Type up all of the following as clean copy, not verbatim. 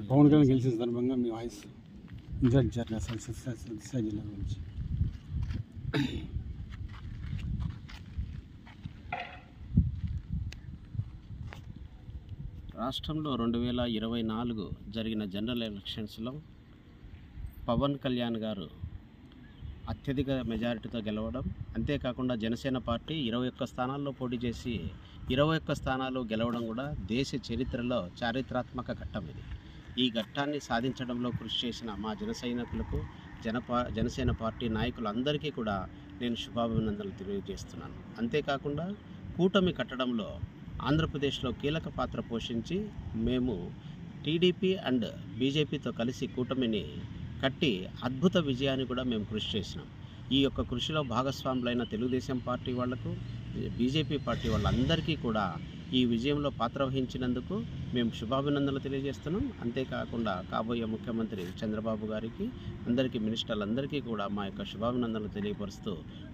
పవన్ కళ్యాణ్ గెలిచిన సందర్భంగా మీ voice incharge Sathya Sai జిల్లా గురించి. రాష్ట్రంలో 2024 జరిగిన జనరల్ ఎలక్షన్స్లో పవన్ కళ్యాణ్ గారు అత్యధిక మెజారిటీతో గెలవడం, అంతేకాకుండా జనసేన పార్టీ 21 స్థానాల్లో పోటీ చేసి 21 స్థానాలు గెలవడం కూడా దేశ చరిత్రలో చారిత్రాత్మక ఘట్టం ఇది. ఈ ఘట్టాన్ని సాధించడంలో కృషి చేసిన మా జన సైనికులకు, జనసేన పార్టీ నాయకులందరికీ కూడా నేను శుభాభినందనలు తెలియజేస్తున్నాను. అంతేకాకుండా కూటమి కట్టడంలో ఆంధ్రప్రదేశ్లో కీలక పాత్ర పోషించి మేము టీడీపీ అండ్ బీజేపీతో కలిసి కూటమిని కట్టి అద్భుత విజయాన్ని కూడా మేము కృషి చేసినాం. ఈ యొక్క కృషిలో భాగస్వాములైన తెలుగుదేశం పార్టీ వాళ్లకు, బీజేపీ పార్టీ వాళ్ళందరికీ కూడా ఈ విజయంలో పాత్ర వహించినందుకు మేము శుభాభినందనలు తెలియజేస్తున్నాం. అంతేకాకుండా కాబోయే ముఖ్యమంత్రి చంద్రబాబు గారికి, అందరికీ మినిస్టర్లందరికీ కూడా మా యొక్క శుభాభినందనలు తెలియపరుస్తూ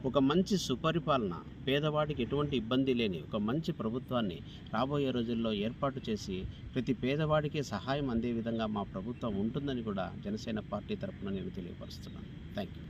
ఒక మంచి సుపరిపాలన, పేదవాడికి ఎటువంటి ఇబ్బంది లేని ఒక మంచి ప్రభుత్వాన్ని రాబోయే రోజుల్లో ఏర్పాటు చేసి ప్రతి పేదవాడికి సహాయం అందే విధంగా మా ప్రభుత్వం ఉంటుందని కూడా జనసేన పార్టీ తరఫున నేను తెలియపరుస్తున్నాను. Thank you.